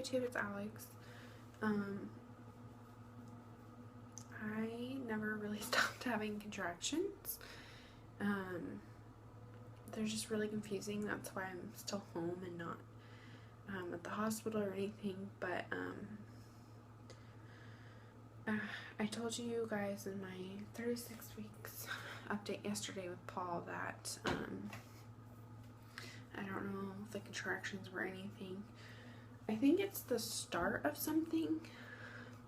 YouTube, it's Alex. I never really stopped having contractions. They're just really confusing. That's why I'm still home and not at the hospital or anything. But I told you guys in my 36 weeks update yesterday with Paul that I don't know if the contractions were anything. I think it's the start of something,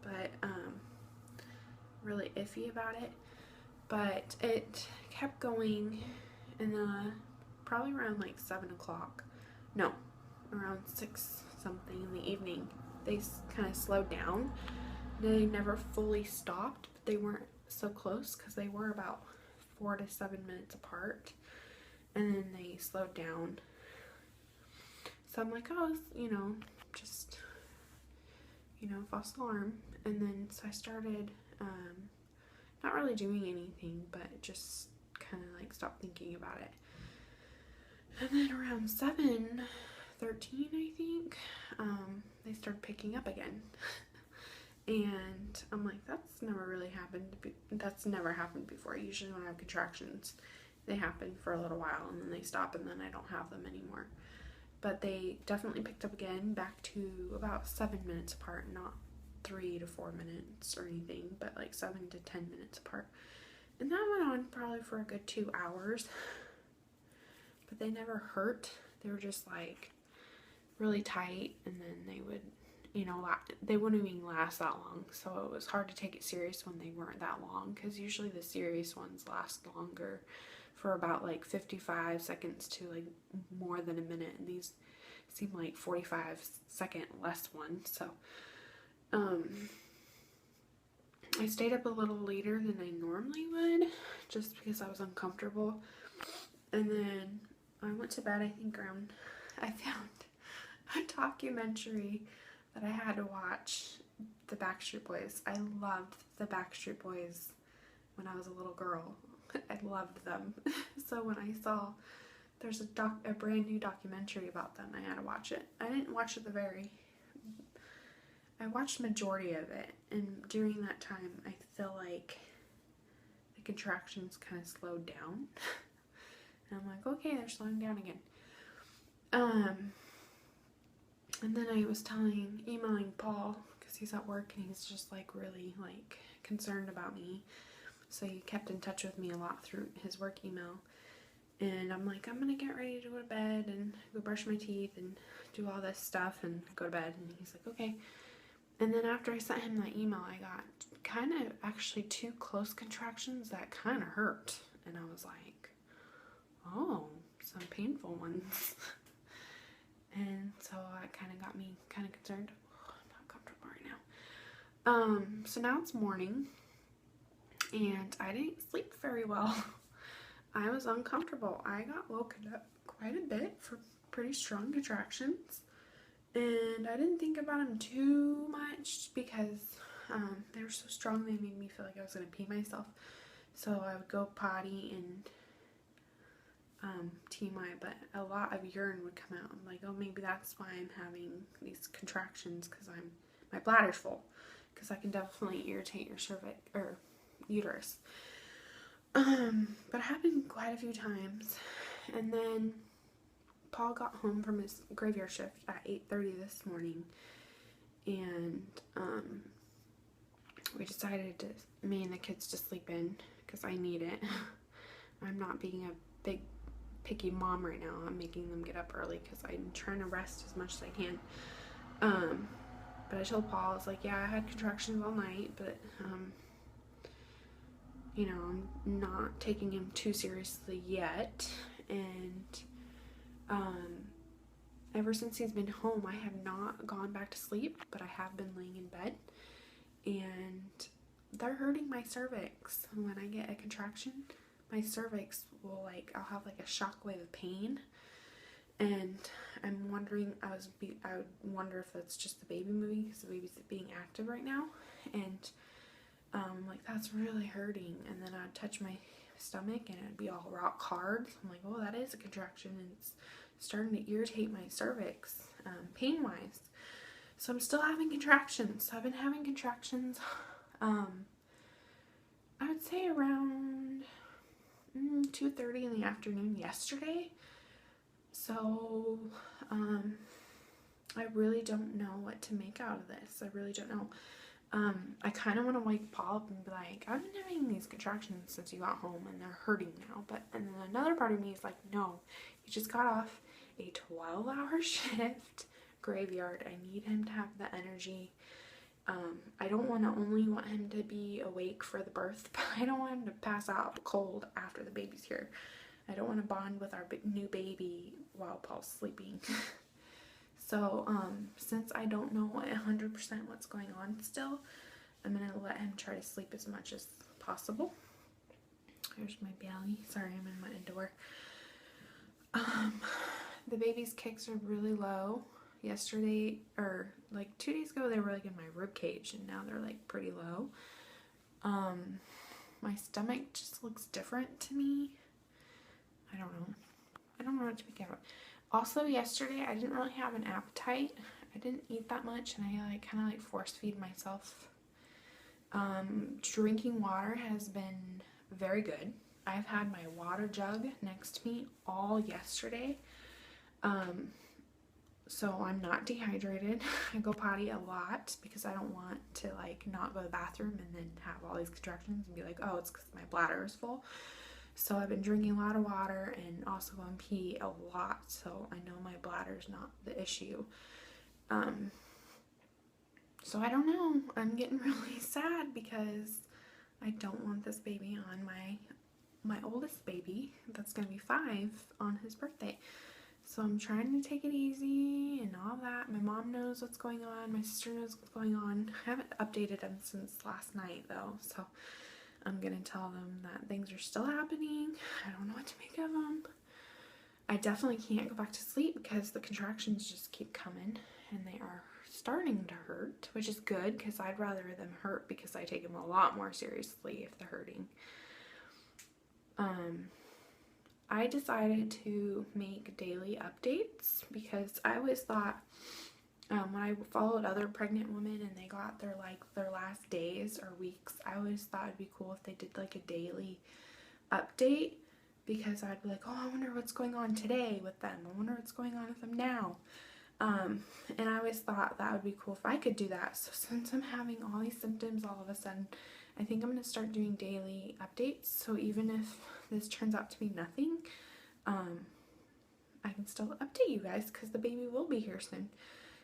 but really iffy about it. But it kept going, and probably around like 7 o'clock, no, around 6 something in the evening, they kind of slowed down. They never fully stopped, but they weren't so close because they were about 4 to 7 minutes apart, and then they slowed down. So I'm like, oh, you know, just, you know, false alarm. And then so I started not really doing anything, but just kind of like stopped thinking about it. And then around 7:13, I think, they started picking up again. And I'm like, that's never really happened. That's never happened before. Usually when I have contractions, they happen for a little while and then they stop and then I don't have them anymore. But they definitely picked up again, back to about 7 minutes apart, not 3 to 4 minutes or anything, but like 7 to 10 minutes apart. And that went on probably for a good 2 hours. But they never hurt. They were just like really tight, and then they would, you know, they wouldn't even last that long. So it was hard to take it serious when they weren't that long, because usually the serious ones last longer, for about like 55 seconds to like more than a minute, and these seem like 45-second less ones. So I stayed up a little later than I normally would, just because I was uncomfortable. And then I went to bed, I think around, I found a documentary that I had to watch, the Backstreet Boys. I loved the Backstreet Boys when I was a little girl. I loved them. So when I saw there's a brand new documentary about them, I had to watch it. I didn't watch it I watched majority of it, and during that time I feel like the contractions kind of slowed down. And I'm like, okay, they're slowing down again. And then I was emailing Paul, because he's at work and he's just like really like concerned about me. So he kept in touch with me a lot through his work email. And I'm like, I'm gonna get ready to go to bed and go brush my teeth and do all this stuff and go to bed. And he's like, okay. And then after I sent him that email, I got kind of actually 2 close contractions that kind of hurt. And I was like, oh, some painful ones. And so that kind of got me kind of concerned. Oh, I'm not comfortable right now. So now it's morning, and I didn't sleep very well. I was uncomfortable. I got woken up quite a bit for pretty strong contractions, and I didn't think about them too much because they were so strong. They made me feel like I was going to pee myself. So I would go potty and TMI, but a lot of urine would come out. I'm like, oh, maybe that's why I'm having these contractions, because my bladder's full, because I can definitely irritate your cervix or uterus. But it happened quite a few times. And then Paul got home from his graveyard shift at 8:30 this morning, and we decided me and the kids to sleep in, because I need it. I'm not being a big picky mom right now. I'm making them get up early because I'm trying to rest as much as I can. But I told Paul, I was like, yeah, I had contractions all night, but you know, I'm not taking him too seriously yet. And ever since he's been home, I have not gone back to sleep, but I have been laying in bed, and they're hurting my cervix. When I get a contraction, my cervix will I'll have like a shockwave of pain, and I'm wondering, I would wonder if that's just the baby moving, because the baby's being active right now, and like that's really hurting. And then I'd touch my stomach and it'd be all rock hard. So I'm like, oh, that is a contraction, and it's starting to irritate my cervix, pain wise. So I'm still having contractions. So I've been having contractions, I would say around 2:30 in the afternoon yesterday. So, I really don't know what to make out of this. I really don't know. I kind of want to like pop and be like, I've been having these contractions since you got home and they're hurting now. But, and then another part of me is like, no, you just got off a 12-hour shift graveyard. I need him to have the energy. I don't want him to be awake for the birth, but I don't want him to pass out cold after the baby's here. I don't want to bond with our new baby while Paul's sleeping. So, since I don't know 100% what's going on still, I'm going to let him try to sleep as much as possible. Here's my belly. Sorry, I'm in my underwear. The baby's kicks are really low. Yesterday, or like 2 days ago, they were like in my rib cage, and now they're like pretty low. My stomach just looks different to me. I don't know what to make of it. Also, yesterday I didn't really have an appetite. I didn't eat that much, and I like kind of like force feed myself. Drinking water has been very good. I've had my water jug next to me all yesterday. So I'm not dehydrated. I go potty a lot because I don't want to like not go to the bathroom and then have all these contractions and be like, oh, it's because my bladder is full. So I've been drinking a lot of water and also going pee a lot. So I know my bladder's not the issue. So I don't know. I'm getting really sad because I don't want this baby on my oldest baby that's going to be 5 on his birthday. So I'm trying to take it easy and all that. My mom knows what's going on. My sister knows what's going on. I haven't updated them since last night though. So I'm going to tell them that things are still happening. I don't know what to make of them. I definitely can't go back to sleep because the contractions just keep coming and they are starting to hurt, which is good because I'd rather them hurt because I take them a lot more seriously if they're hurting. I decided to make daily updates because I always thought when I followed other pregnant women and they got their last days or weeks, I always thought it'd be cool if they did like a daily update because I'd be like, oh, I wonder what's going on today with them. I wonder what's going on with them now. And I always thought that would be cool if I could do that. So since I'm having all these symptoms all of a sudden, I think I'm going to start doing daily updates. So even if this turns out to be nothing, I can still update you guys because the baby will be here soon.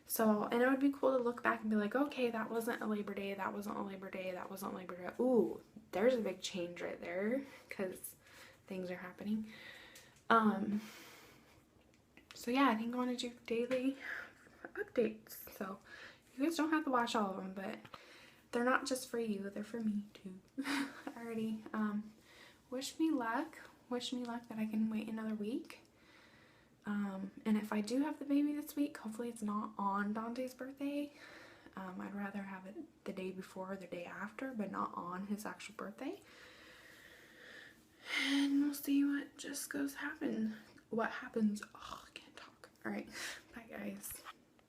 So, and it would be cool to look back and be like, okay, that wasn't a Labor Day, that wasn't a Labor Day, that wasn't a Labor Day. Ooh, there's a big change right there because things are happening. So yeah, I think I want to do daily updates. So you guys don't have to watch all of them, but they're not just for you, they're for me too. Alrighty, wish me luck that I can wait another week. And if I do have the baby this week, hopefully it's not on Dante's birthday. I'd rather have it the day before or the day after, but not on his actual birthday. And we'll see what happens. Oh, I can't talk. Alright, bye guys.